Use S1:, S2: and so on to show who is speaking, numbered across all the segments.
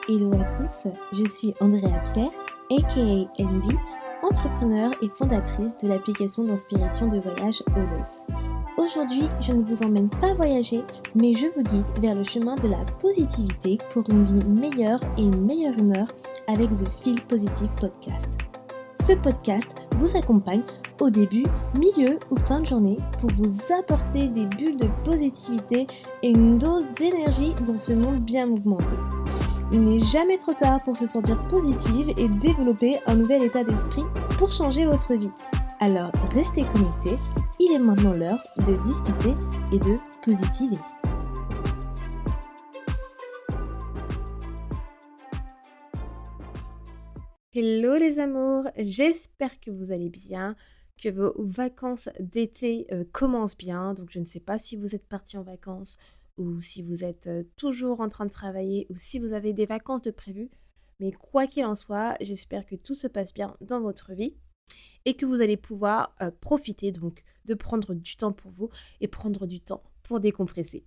S1: Hello à tous, je suis Andrea Pierre, aka MD, entrepreneur et fondatrice de l'application d'inspiration de voyage Odes. Aujourd'hui, je ne vous emmène pas voyager, mais je vous guide vers le chemin de la positivité pour une vie meilleure et une meilleure humeur avec The Feel Positive Podcast. Ce podcast vous accompagne au début, milieu ou fin de journée pour vous apporter des bulles de positivité et une dose d'énergie dans ce monde bien mouvementé. Il n'est jamais trop tard pour se sentir positive et développer un nouvel état d'esprit pour changer votre vie. Alors restez connectés, il est maintenant l'heure de discuter et de positiver.
S2: Hello les amours, j'espère que vous allez bien, que vos vacances d'été commencent bien. Donc je ne sais pas si vous êtes partis en vacances ou si vous êtes toujours en train de travailler ou si vous avez des vacances de prévues. Mais quoi qu'il en soit, j'espère que tout se passe bien dans votre vie et que vous allez pouvoir profiter donc de prendre du temps pour vous et prendre du temps pour décompresser.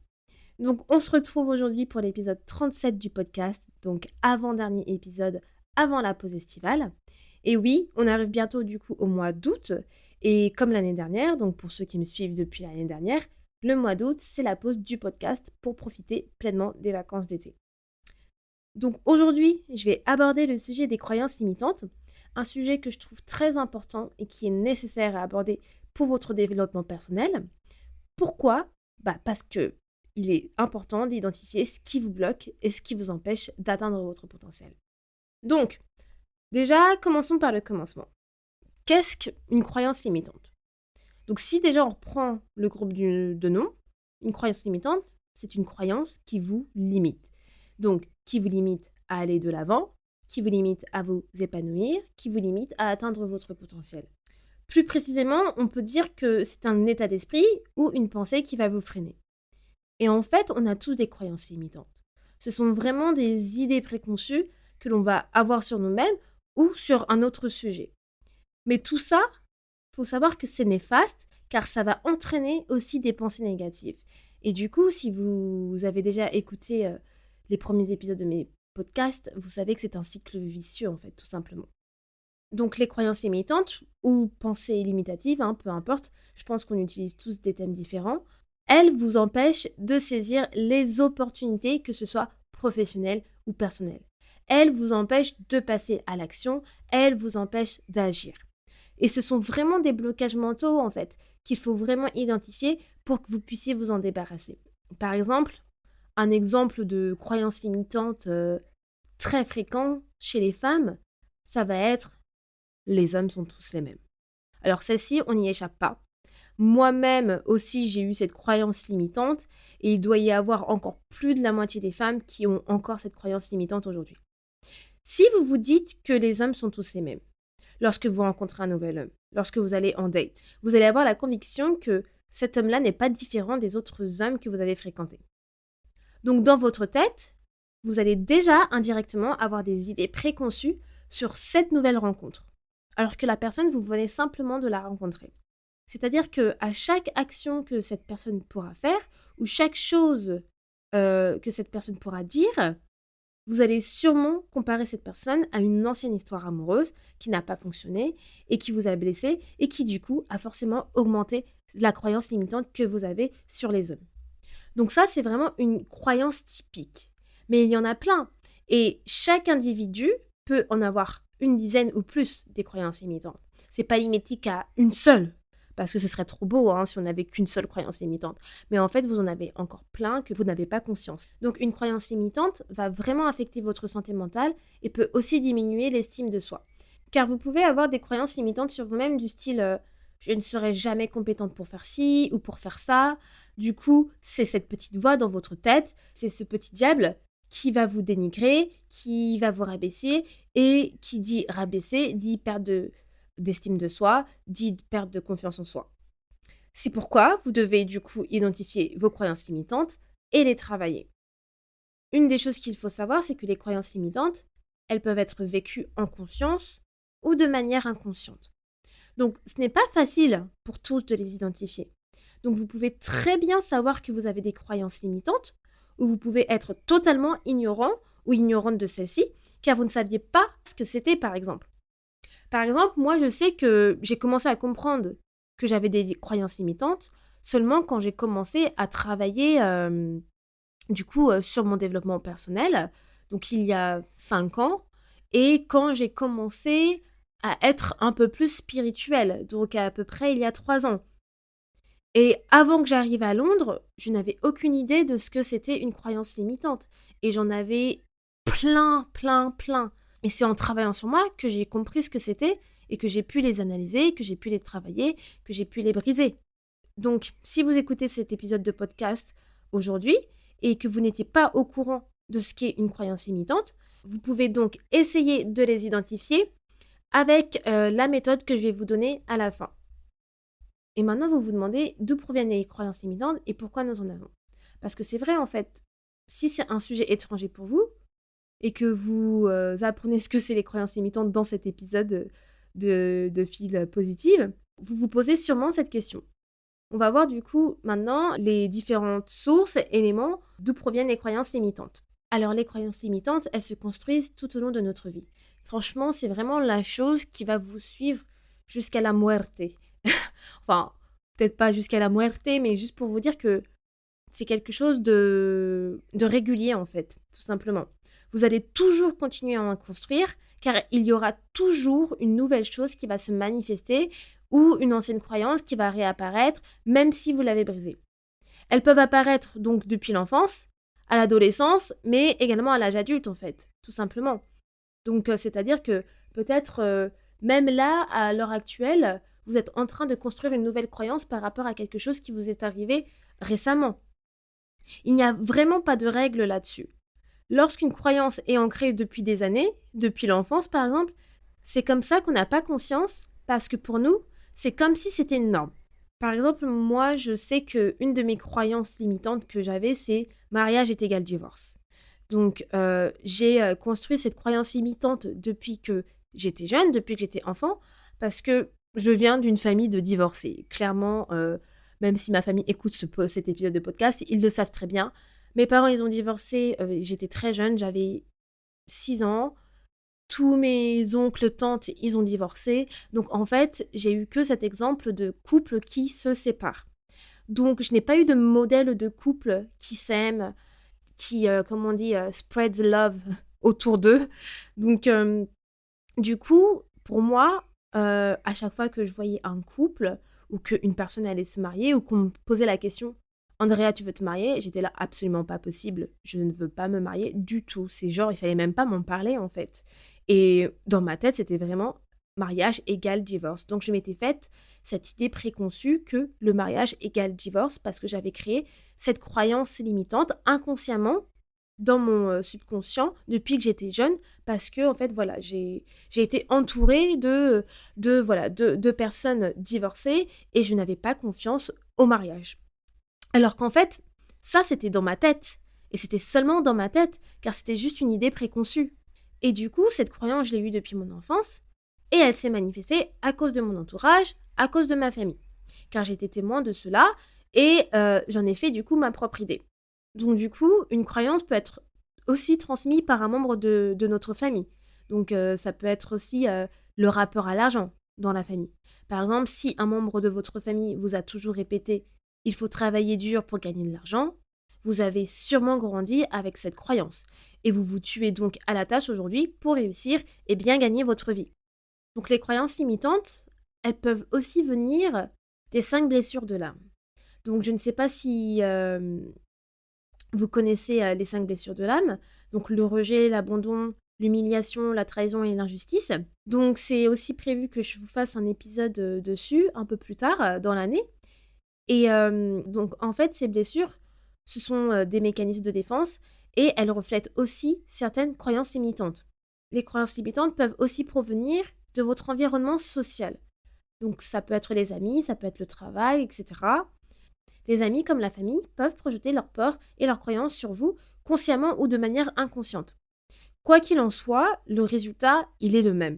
S2: Donc on se retrouve aujourd'hui pour l'épisode 37 du podcast, donc avant-dernier épisode avant la pause estivale. Et oui, on arrive bientôt du coup au mois d'août. Et comme l'année dernière, donc pour ceux qui me suivent depuis l'année dernière, le mois d'août, c'est la pause du podcast pour profiter pleinement des vacances d'été. Donc aujourd'hui, je vais aborder le sujet des croyances limitantes, un sujet que je trouve très important et qui est nécessaire à aborder pour votre développement personnel. Pourquoi ? Parce que il est important d'identifier ce qui vous bloque et ce qui vous empêche d'atteindre votre potentiel. Donc, déjà, commençons par le commencement. Qu'est-ce qu'une croyance limitante ? Donc, si déjà on reprend le groupe de noms, une croyance limitante, c'est une croyance qui vous limite. Donc, qui vous limite à aller de l'avant, qui vous limite à vous épanouir, qui vous limite à atteindre votre potentiel. Plus précisément, on peut dire que c'est un état d'esprit ou une pensée qui va vous freiner. Et en fait, on a tous des croyances limitantes. Ce sont vraiment des idées préconçues que l'on va avoir sur nous-mêmes ou sur un autre sujet. Mais tout ça, il faut savoir que c'est néfaste car ça va entraîner aussi des pensées négatives. Et du coup, si vous avez déjà écouté les premiers épisodes de mes podcasts, vous savez que c'est un cycle vicieux en fait, tout simplement. Donc les croyances limitantes ou pensées limitatives, peu importe, je pense qu'on utilise tous des thèmes différents, elles vous empêchent de saisir les opportunités, que ce soit professionnelles ou personnelles. Elles vous empêchent de passer à l'action, elles vous empêchent d'agir. Et ce sont vraiment des blocages mentaux, en fait, qu'il faut vraiment identifier pour que vous puissiez vous en débarrasser. Par exemple, un exemple de croyance limitante très fréquent chez les femmes, ça va être « les hommes sont tous les mêmes ». Alors celle-ci, on n'y échappe pas. Moi-même aussi, j'ai eu cette croyance limitante et il doit y avoir encore plus de la moitié des femmes qui ont encore cette croyance limitante aujourd'hui. Si vous vous dites que les hommes sont tous les mêmes, lorsque vous rencontrez un nouvel homme, lorsque vous allez en date, vous allez avoir la conviction que cet homme-là n'est pas différent des autres hommes que vous avez fréquentés. Donc dans votre tête, vous allez déjà indirectement avoir des idées préconçues sur cette nouvelle rencontre, alors que la personne, vous venez simplement de la rencontrer. C'est-à-dire qu'à chaque action que cette personne pourra faire, ou chaque chose que cette personne pourra dire, vous allez sûrement comparer cette personne à une ancienne histoire amoureuse qui n'a pas fonctionné et qui vous a blessé et qui du coup a forcément augmenté la croyance limitante que vous avez sur les hommes. Donc ça, c'est vraiment une croyance typique. Mais il y en a plein. Et chaque individu peut en avoir une dizaine ou plus des croyances limitantes. C'est pas limité qu'à une seule. Parce que ce serait trop beau si on n'avait qu'une seule croyance limitante. Mais en fait, vous en avez encore plein que vous n'avez pas conscience. Donc une croyance limitante va vraiment affecter votre santé mentale et peut aussi diminuer l'estime de soi. Car vous pouvez avoir des croyances limitantes sur vous-même du style je ne serai jamais compétente pour faire ci ou pour faire ça. Du coup, c'est cette petite voix dans votre tête, c'est ce petit diable qui va vous dénigrer, qui va vous rabaisser et qui dit rabaisser, dit perdre d'estime de soi, dit perte de confiance en soi. C'est pourquoi vous devez du coup identifier vos croyances limitantes et les travailler. Une des choses qu'il faut savoir, c'est que les croyances limitantes, elles peuvent être vécues en conscience ou de manière inconsciente. Donc ce n'est pas facile pour tous de les identifier. Donc vous pouvez très bien savoir que vous avez des croyances limitantes ou vous pouvez être totalement ignorant ou ignorante de celle-ci, car vous ne saviez pas ce que c'était, par exemple. Par exemple, moi, je sais que j'ai commencé à comprendre que j'avais des croyances limitantes seulement quand j'ai commencé à travailler, sur mon développement personnel, donc il y a 5 ans, et quand j'ai commencé à être un peu plus spirituelle, donc à peu près il y a 3 ans. Et avant que j'arrive à Londres, je n'avais aucune idée de ce que c'était une croyance limitante. Et j'en avais plein, plein, plein. Et c'est en travaillant sur moi que j'ai compris ce que c'était et que j'ai pu les analyser, que j'ai pu les travailler, que j'ai pu les briser. Donc, si vous écoutez cet épisode de podcast aujourd'hui et que vous n'étiez pas au courant de ce qu'est une croyance limitante, vous pouvez donc essayer de les identifier avec la méthode que je vais vous donner à la fin. Et maintenant, vous vous demandez d'où proviennent les croyances limitantes et pourquoi nous en avons. Parce que c'est vrai, en fait, si c'est un sujet étranger pour vous et que vous apprenez ce que c'est les croyances limitantes dans cet épisode de Fil Positive, vous vous posez sûrement cette question. On va voir du coup maintenant les différentes sources, éléments d'où proviennent les croyances limitantes. Alors les croyances limitantes, elles se construisent tout au long de notre vie. Franchement, c'est vraiment la chose qui va vous suivre jusqu'à la muerte. Enfin, peut-être pas jusqu'à la muerte, mais juste pour vous dire que c'est quelque chose de régulier en fait, tout simplement. Vous allez toujours continuer à en construire, car il y aura toujours une nouvelle chose qui va se manifester ou une ancienne croyance qui va réapparaître, même si vous l'avez brisée. Elles peuvent apparaître donc depuis l'enfance, à l'adolescence, mais également à l'âge adulte en fait, tout simplement. Donc c'est-à-dire que peut-être même là, à l'heure actuelle, vous êtes en train de construire une nouvelle croyance par rapport à quelque chose qui vous est arrivé récemment. Il n'y a vraiment pas de règle là-dessus. Lorsqu'une croyance est ancrée depuis des années, depuis l'enfance par exemple, c'est comme ça qu'on n'a pas conscience parce que pour nous, c'est comme si c'était une norme. Par exemple, moi, je sais qu'une de mes croyances limitantes que j'avais, c'est mariage est égal divorce. Donc, j'ai construit cette croyance limitante depuis que j'étais jeune, depuis que j'étais enfant, parce que je viens d'une famille de divorcés. Clairement, même si ma famille écoute cet épisode de podcast, ils le savent très bien. Mes parents, ils ont divorcé, j'étais très jeune, j'avais 6 ans. Tous mes oncles, tantes, ils ont divorcé. Donc, en fait, j'ai eu que cet exemple de couple qui se sépare. Donc, je n'ai pas eu de modèle de couple qui s'aime, qui, comme on dit, spread the love autour d'eux. Donc, du coup, pour moi, à chaque fois que je voyais un couple ou qu'une personne allait se marier ou qu'on me posait la question Andrea, tu veux te marier? J'étais là, absolument pas possible. Je ne veux pas me marier du tout. C'est genre, il fallait même pas m'en parler en fait. Et dans ma tête, c'était vraiment mariage égale divorce. Donc je m'étais faite cette idée préconçue que le mariage égale divorce parce que j'avais créé cette croyance limitante inconsciemment dans mon subconscient depuis que j'étais jeune parce que en fait voilà j'ai été entourée de personnes divorcées et je n'avais pas confiance au mariage. Alors qu'en fait, ça, c'était dans ma tête. Et c'était seulement dans ma tête, car c'était juste une idée préconçue. Et du coup, cette croyance, je l'ai eue depuis mon enfance, et elle s'est manifestée à cause de mon entourage, à cause de ma famille. Car j'étais témoin de cela, et j'en ai fait du coup ma propre idée. Donc du coup, une croyance peut être aussi transmise par un membre de notre famille. Donc ça peut être aussi le rapport à l'argent dans la famille. Par exemple, si un membre de votre famille vous a toujours répété il faut travailler dur pour gagner de l'argent, vous avez sûrement grandi avec cette croyance. Et vous vous tuez donc à la tâche aujourd'hui pour réussir et bien gagner votre vie. Donc les croyances limitantes, elles peuvent aussi venir des 5 blessures de l'âme. Donc je ne sais pas si vous connaissez les 5 blessures de l'âme. Donc le rejet, l'abandon, l'humiliation, la trahison et l'injustice. Donc c'est aussi prévu que je vous fasse un épisode dessus un peu plus tard dans l'année. Et donc, en fait, ces blessures, ce sont des mécanismes de défense et elles reflètent aussi certaines croyances limitantes. Les croyances limitantes peuvent aussi provenir de votre environnement social. Donc, ça peut être les amis, ça peut être le travail, etc. Les amis, comme la famille, peuvent projeter leurs peurs et leurs croyances sur vous, consciemment ou de manière inconsciente. Quoi qu'il en soit, le résultat, il est le même.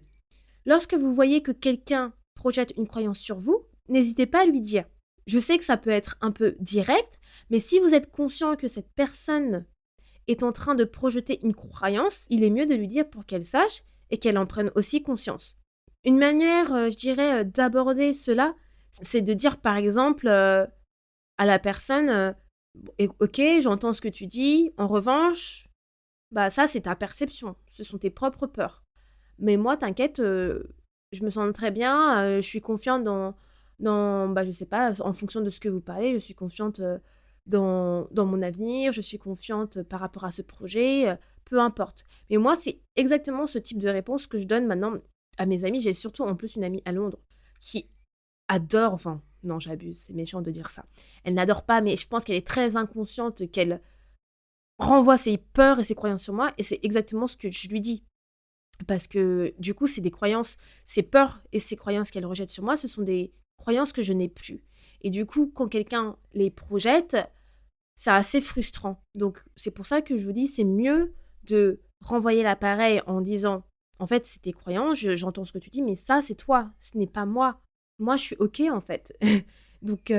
S2: Lorsque vous voyez que quelqu'un projette une croyance sur vous, n'hésitez pas à lui dire je sais que ça peut être un peu direct, mais si vous êtes conscient que cette personne est en train de projeter une croyance, il est mieux de lui dire pour qu'elle sache et qu'elle en prenne aussi conscience. Une manière, je dirais, d'aborder cela, c'est de dire par exemple, à la personne, OK, j'entends ce que tu dis, en revanche, bah, ça c'est ta perception, ce sont tes propres peurs. Mais moi t'inquiète, je me sens très bien, je suis confiante bah, je sais pas, en fonction de ce que vous parlez, je suis confiante, dans mon avenir, je suis confiante par rapport à ce projet, peu importe. Mais moi, c'est exactement ce type de réponse que je donne maintenant à mes amis. J'ai surtout en plus une amie à Londres qui adore, enfin, non, j'abuse, c'est méchant de dire ça. Elle n'adore pas, mais je pense qu'elle est très inconsciente qu'elle renvoie ses peurs et ses croyances sur moi et c'est exactement ce que je lui dis. Parce que du coup, c'est des croyances, ces peurs et ces croyances qu'elle rejette sur moi, ce sont des croyances que je n'ai plus. Et du coup, quand quelqu'un les projette, c'est assez frustrant. Donc, c'est pour ça que je vous dis, c'est mieux de renvoyer l'appareil en disant, en fait, c'est tes croyances, j'entends ce que tu dis, mais ça, c'est toi, ce n'est pas moi. Moi, je suis OK, en fait. Donc,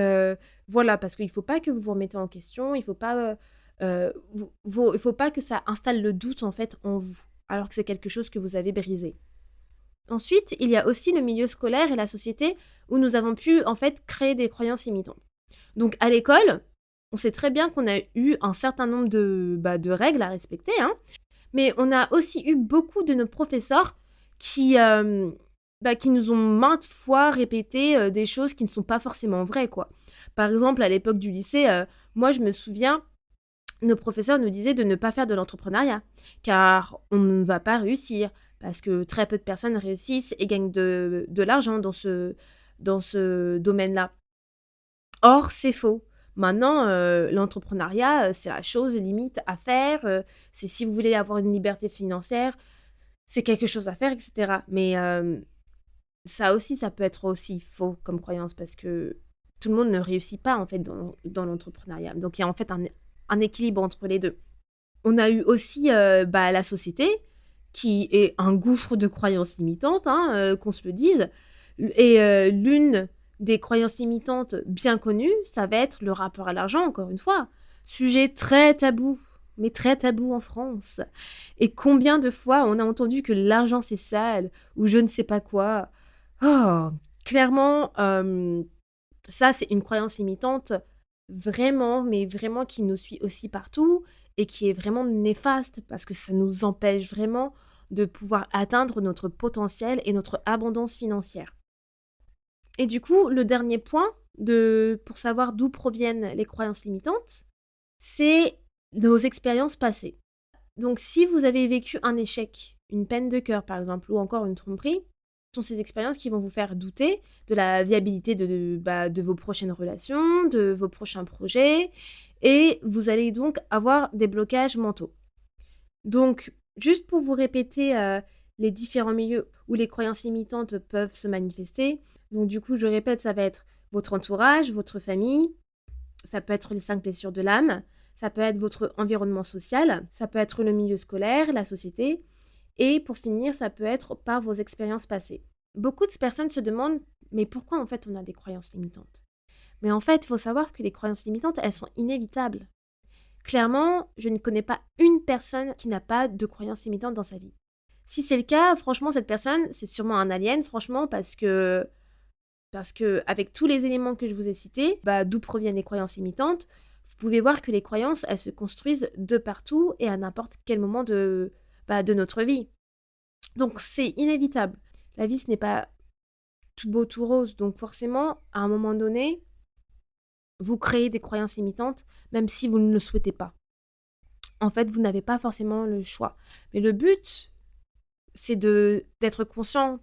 S2: voilà, parce qu'il ne faut pas que vous vous remettez en question, il ne faut pas, il faut pas que ça installe le doute, en fait, en vous, alors que c'est quelque chose que vous avez brisé. Ensuite, il y a aussi le milieu scolaire et la société où nous avons pu, en fait, créer des croyances limitantes. Donc, à l'école, on sait très bien qu'on a eu un certain nombre de règles à respecter, hein, mais on a aussi eu beaucoup de nos professeurs qui nous ont maintes fois répété des choses qui ne sont pas forcément vraies, quoi. Par exemple, à l'époque du lycée, moi, je me souviens, nos professeurs nous disaient de ne pas faire de l'entrepreneuriat, car on ne va pas réussir, parce que très peu de personnes réussissent et gagnent de l'argent dans ce domaine-là. Or, c'est faux. Maintenant, l'entrepreneuriat, c'est la chose limite à faire, c'est si vous voulez avoir une liberté financière, c'est quelque chose à faire, et cetera. Mais ça aussi, ça peut être aussi faux comme croyance parce que tout le monde ne réussit pas, en fait, dans l'entrepreneuriat. Donc il y a en fait un équilibre entre les 2. On a eu aussi, la société qui est un gouffre de croyances limitantes, hein, qu'on se le dise et l'une des croyances limitantes bien connues, ça va être le rapport à l'argent, encore une fois. Sujet très tabou, mais très tabou en France. Et combien de fois on a entendu que l'argent c'est sale ou je ne sais pas quoi. Oh, clairement, ça c'est une croyance limitante vraiment, mais vraiment qui nous suit aussi partout et qui est vraiment néfaste parce que ça nous empêche vraiment de pouvoir atteindre notre potentiel et notre abondance financière. Et du coup, le dernier point pour savoir d'où proviennent les croyances limitantes, c'est nos expériences passées. Donc si vous avez vécu un échec, une peine de cœur par exemple, ou encore une tromperie, ce sont ces expériences qui vont vous faire douter de la viabilité de vos prochaines relations, de vos prochains projets, et vous allez donc avoir des blocages mentaux. Donc, juste pour vous répéter les différents milieux où les croyances limitantes peuvent se manifester, donc du coup, je répète, ça va être votre entourage, votre famille, ça peut être les 5 blessures de l'âme, ça peut être votre environnement social, ça peut être le milieu scolaire, la société, et pour finir, ça peut être par vos expériences passées. Beaucoup de personnes se demandent, mais pourquoi en fait on a des croyances limitantes? Mais en fait, il faut savoir que les croyances limitantes, elles sont inévitables. Clairement, je ne connais pas une personne qui n'a pas de croyances limitantes dans sa vie. Si c'est le cas, franchement, cette personne, c'est sûrement un alien, franchement, parce que avec tous les éléments que je vous ai cités, d'où proviennent les croyances limitantes, vous pouvez voir que les croyances, elles se construisent de partout et à n'importe quel moment de notre vie. Donc c'est inévitable. La vie, ce n'est pas tout beau, tout rose. Donc forcément, à un moment donné, vous créez des croyances limitantes, même si vous ne le souhaitez pas. En fait, vous n'avez pas forcément le choix. Mais le but, c'est d'être conscient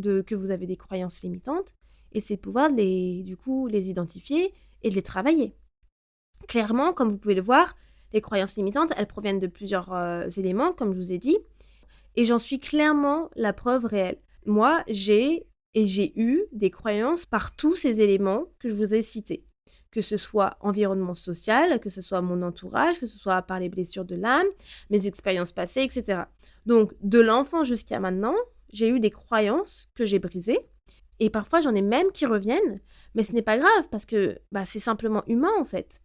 S2: que vous avez des croyances limitantes et c'est de pouvoir les identifier et de les travailler. Clairement, comme vous pouvez le voir, les croyances limitantes, elles proviennent de plusieurs éléments, comme je vous ai dit, et j'en suis clairement la preuve réelle. Moi, j'ai eu des croyances par tous ces éléments que je vous ai cités. Que ce soit environnement social, que ce soit mon entourage, que ce soit par les blessures de l'âme, mes expériences passées, etc. Donc, de l'enfant jusqu'à maintenant, j'ai eu des croyances que j'ai brisées. Et parfois, j'en ai même qui reviennent. Mais ce n'est pas grave parce que c'est simplement humain, en fait.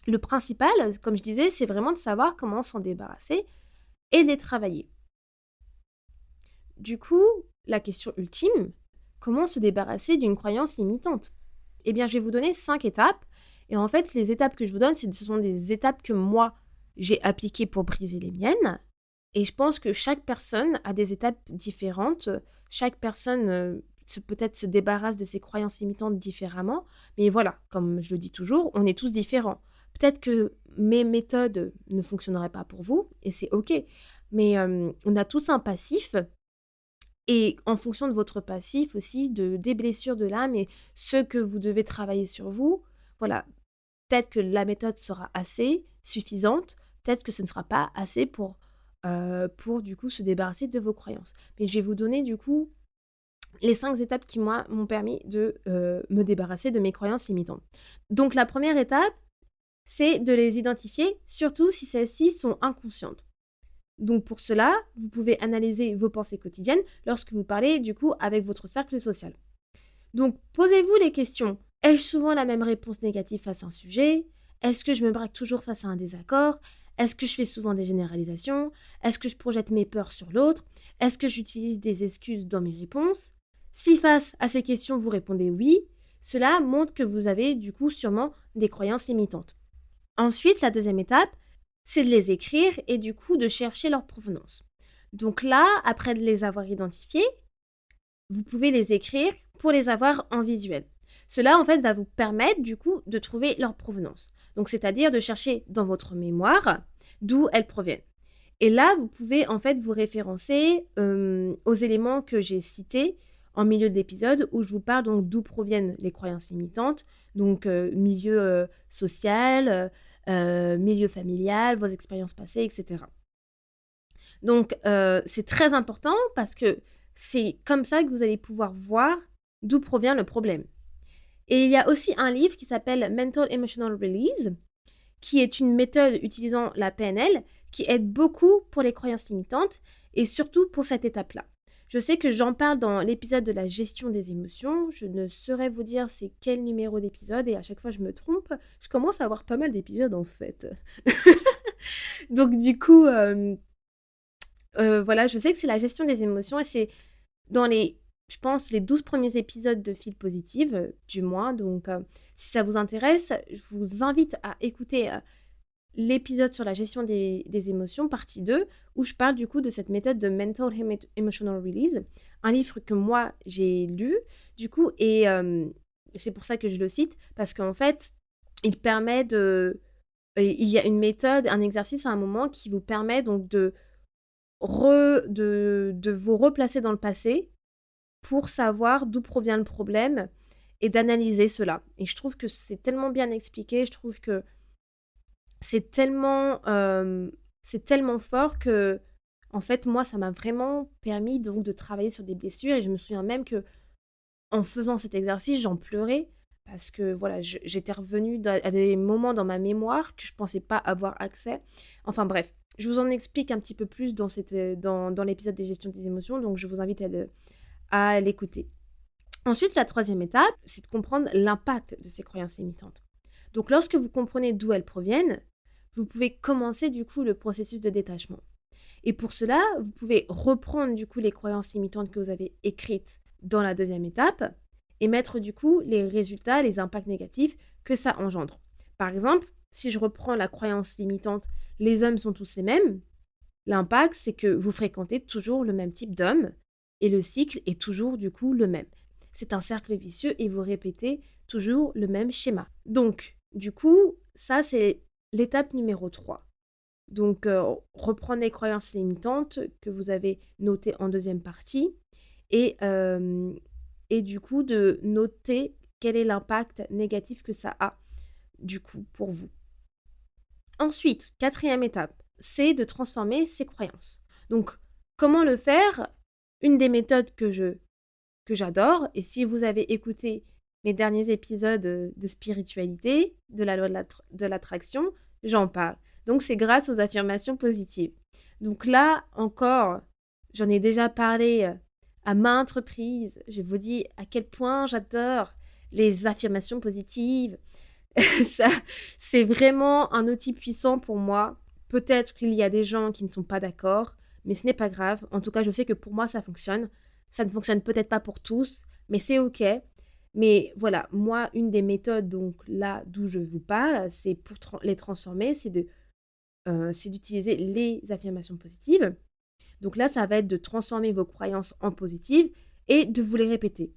S2: Le principal, comme je disais, c'est vraiment de savoir comment s'en débarrasser et de les travailler. Du coup, la question ultime, comment se débarrasser d'une croyance limitante? Eh bien, je vais vous donner 5 étapes. Et en fait, les étapes que je vous donne, ce sont des étapes que moi, j'ai appliquées pour briser les miennes. Et je pense que chaque personne a des étapes différentes. Chaque personne peut-être se débarrasse de ses croyances limitantes différemment. Mais voilà, comme je le dis toujours, on est tous différents. Peut-être que mes méthodes ne fonctionneraient pas pour vous, et c'est OK. Mais on a tous un passif. Et en fonction de votre passif aussi, des blessures de l'âme et ce que vous devez travailler sur vous, voilà, peut-être que la méthode sera assez suffisante, peut-être que ce ne sera pas assez pour du coup se débarrasser de vos croyances. Mais je vais vous donner du coup les 5 étapes qui moi m'ont permis de me débarrasser de mes croyances limitantes. Donc la première étape, c'est de les identifier, surtout si celles-ci sont inconscientes. Donc pour cela, vous pouvez analyser vos pensées quotidiennes lorsque vous parlez du coup avec votre cercle social. Donc posez-vous les questions. Ai-je souvent la même réponse négative face à un sujet? Est-ce que je me braque toujours face à un désaccord? Est-ce que je fais souvent des généralisations? Est-ce que je projette mes peurs sur l'autre? Est-ce que j'utilise des excuses dans mes réponses? Si face à ces questions vous répondez oui, cela montre que vous avez du coup sûrement des croyances limitantes. Ensuite, la deuxième étape, c'est de les écrire et du coup de chercher leur provenance. Donc là, après de les avoir identifiés, vous pouvez les écrire pour les avoir en visuel. Cela, en fait, va vous permettre du coup de trouver leur provenance. Donc, c'est-à-dire de chercher dans votre mémoire d'où elles proviennent. Et là, vous pouvez en fait vous référencer aux éléments que j'ai cités en milieu de l'épisode où je vous parle donc d'où proviennent les croyances limitantes, donc milieu social, milieu familial, vos expériences passées, etc. Donc, c'est très important parce que c'est comme ça que vous allez pouvoir voir d'où provient le problème. Et il y a aussi un livre qui s'appelle Mental Emotional Release, qui est une méthode utilisant la PNL qui aide beaucoup pour les croyances limitantes et surtout pour cette étape-là. Je sais que j'en parle dans l'épisode de la gestion des émotions. Je ne saurais vous dire c'est quel numéro d'épisode et à chaque fois je me trompe. Je commence à avoir pas mal d'épisodes en fait. Donc du coup, voilà, je sais que c'est la gestion des émotions et c'est dans je pense, les 12 premiers épisodes de Feel Positive du mois. Donc, si ça vous intéresse, je vous invite à écouter l'épisode sur la gestion des émotions, partie 2, où je parle du coup de cette méthode de Mental Emotional Release, un livre que moi, j'ai lu, du coup, et c'est pour ça que je le cite, parce qu'en fait, il permet il y a une méthode, un exercice à un moment qui vous permet donc de vous replacer dans le passé pour savoir d'où provient le problème et d'analyser cela. Et je trouve que c'est tellement bien expliqué, je trouve que c'est tellement fort que, en fait, moi, ça m'a vraiment permis donc de travailler sur des blessures et je me souviens même que en faisant cet exercice, j'en pleurais parce que voilà, j'étais revenue à des moments dans ma mémoire que je pensais pas avoir accès. Enfin bref, je vous en explique un petit peu plus dans l'épisode des gestions des émotions, donc je vous invite à l'écouter. Ensuite, la troisième étape, c'est de comprendre l'impact de ces croyances limitantes. Donc lorsque vous comprenez d'où elles proviennent, vous pouvez commencer du coup le processus de détachement. Et pour cela, vous pouvez reprendre du coup les croyances limitantes que vous avez écrites dans la deuxième étape et mettre du coup les résultats, les impacts négatifs que ça engendre. Par exemple, si je reprends la croyance limitante « les hommes sont tous les mêmes », l'impact c'est que vous fréquentez toujours le même type d'hommes et le cycle est toujours du coup le même. C'est un cercle vicieux et vous répétez toujours le même schéma. Donc, du coup, ça c'est l'étape numéro 3. Donc, reprendre les croyances limitantes que vous avez notées en deuxième partie et du coup de noter quel est l'impact négatif que ça a du coup pour vous. Ensuite, quatrième étape, c'est de transformer ces croyances. Donc, comment le faire? Une des méthodes que j'adore, et si vous avez écouté mes derniers épisodes de spiritualité, de la loi de l'attraction, j'en parle. Donc, c'est grâce aux affirmations positives. Donc là, encore, j'en ai déjà parlé à maintes reprises. Je vous dis à quel point j'adore les affirmations positives. Ça, c'est vraiment un outil puissant pour moi. Peut-être qu'il y a des gens qui ne sont pas d'accord, mais ce n'est pas grave. En tout cas, je sais que pour moi, ça fonctionne. Ça ne fonctionne peut-être pas pour tous, mais c'est OK. Mais voilà, moi, une des méthodes, donc là d'où je vous parle, c'est pour les transformer, c'est d'utiliser les affirmations positives. Donc là, ça va être de transformer vos croyances en positives et de vous les répéter.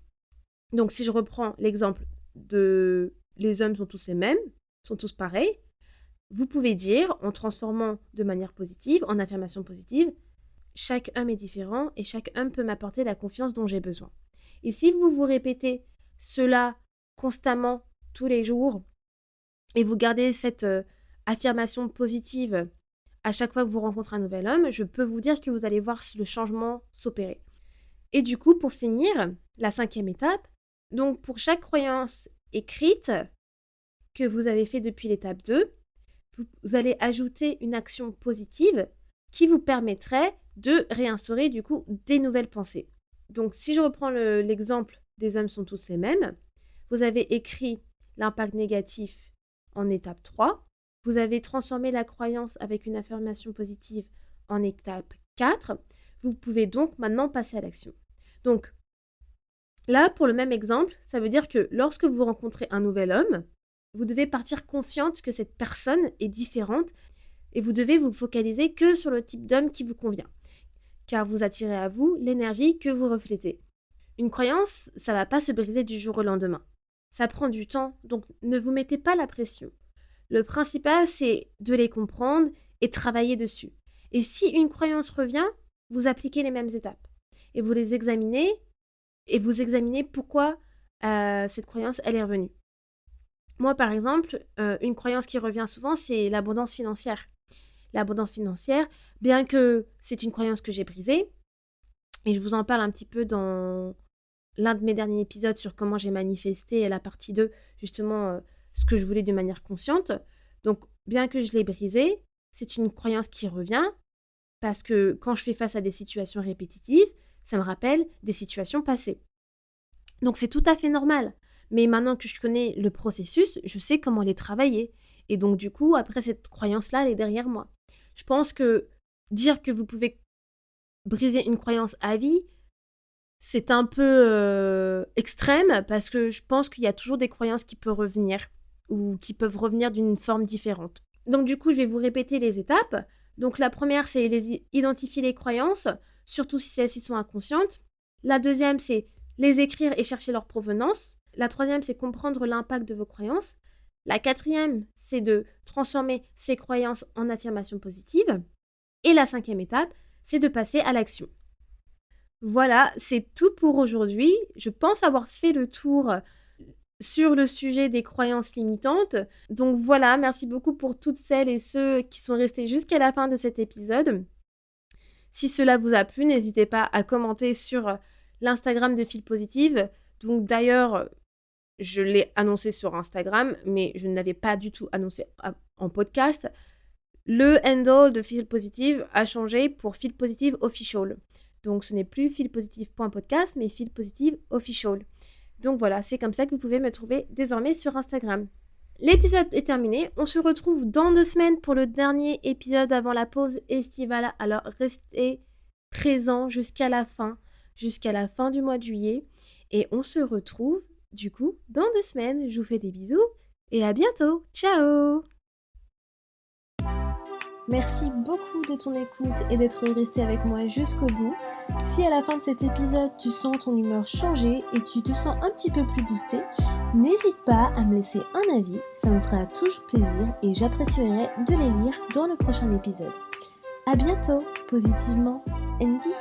S2: Donc si je reprends l'exemple de les hommes sont tous les mêmes, sont tous pareils, vous pouvez dire, en transformant de manière positive, en affirmation positive, chaque homme est différent et chaque homme peut m'apporter la confiance dont j'ai besoin. Et si vous vous répétez cela constamment, tous les jours, et vous gardez cette affirmation positive à chaque fois que vous rencontrez un nouvel homme, je peux vous dire que vous allez voir le changement s'opérer. Et du coup, pour finir, la 5e étape, donc pour chaque croyance écrite que vous avez fait depuis l'étape 2, vous allez ajouter une action positive qui vous permettrait de réinstaurer du coup des nouvelles pensées. Donc si je reprends l'exemple des hommes sont tous les mêmes, vous avez écrit l'impact négatif en étape 3, vous avez transformé la croyance avec une affirmation positive en étape 4, vous pouvez donc maintenant passer à l'action. Donc là, pour le même exemple, ça veut dire que lorsque vous rencontrez un nouvel homme, vous devez partir confiante que cette personne est différente et vous devez vous focaliser que sur le type d'homme qui vous convient, car vous attirez à vous l'énergie que vous reflétez. Une croyance, ça ne va pas se briser du jour au lendemain. Ça prend du temps, donc ne vous mettez pas la pression. Le principal, c'est de les comprendre et travailler dessus. Et si une croyance revient, vous appliquez les mêmes étapes et vous les examinez et vous examinez pourquoi cette croyance, elle est revenue. Moi, par exemple, une croyance qui revient souvent, c'est l'abondance financière. L'abondance financière, bien que c'est une croyance que j'ai brisée, et je vous en parle un petit peu dans l'un de mes derniers épisodes sur comment j'ai manifesté la partie 2, justement, ce que je voulais de manière consciente. Donc, bien que je l'ai brisée, c'est une croyance qui revient, parce que quand je fais face à des situations répétitives, ça me rappelle des situations passées. Donc, c'est tout à fait normal. Mais maintenant que je connais le processus, je sais comment les travailler. Et donc, du coup, après, cette croyance-là, elle est derrière moi. Je pense que dire que vous pouvez briser une croyance à vie, c'est un peu extrême parce que je pense qu'il y a toujours des croyances qui peuvent revenir ou qui peuvent revenir d'une forme différente. Donc, du coup, je vais vous répéter les étapes. Donc, la première, c'est identifier les croyances, surtout si celles-ci sont inconscientes. La deuxième, c'est les écrire et chercher leur provenance. La troisième, c'est comprendre l'impact de vos croyances. La quatrième, c'est de transformer ces croyances en affirmations positives. Et la 5e étape, c'est de passer à l'action. Voilà, c'est tout pour aujourd'hui. Je pense avoir fait le tour sur le sujet des croyances limitantes. Donc voilà, merci beaucoup pour toutes celles et ceux qui sont restés jusqu'à la fin de cet épisode. Si cela vous a plu, n'hésitez pas à commenter sur l'Instagram de Feel Positive. Donc d'ailleurs, je l'ai annoncé sur Instagram, mais je ne l'avais pas du tout annoncé en podcast. Le handle de Feel Positive a changé pour Feel Positive Official. Donc ce n'est plus feelpositive.podcast, mais Feel Positive Official. Donc voilà, c'est comme ça que vous pouvez me trouver désormais sur Instagram. L'épisode est terminé. On se retrouve dans 2 semaines pour le dernier épisode avant la pause estivale. Alors restez présents jusqu'à la fin du mois de juillet. Et on se retrouve du coup dans 2 semaines. Je vous fais des bisous et à bientôt. Ciao!
S1: Merci beaucoup de ton écoute et d'être resté avec moi jusqu'au bout. Si à la fin de cet épisode tu sens ton humeur changer et tu te sens un petit peu plus boosté, n'hésite pas à me laisser un avis, ça me fera toujours plaisir et j'apprécierai de les lire dans le prochain épisode. À bientôt, positivement, Andy.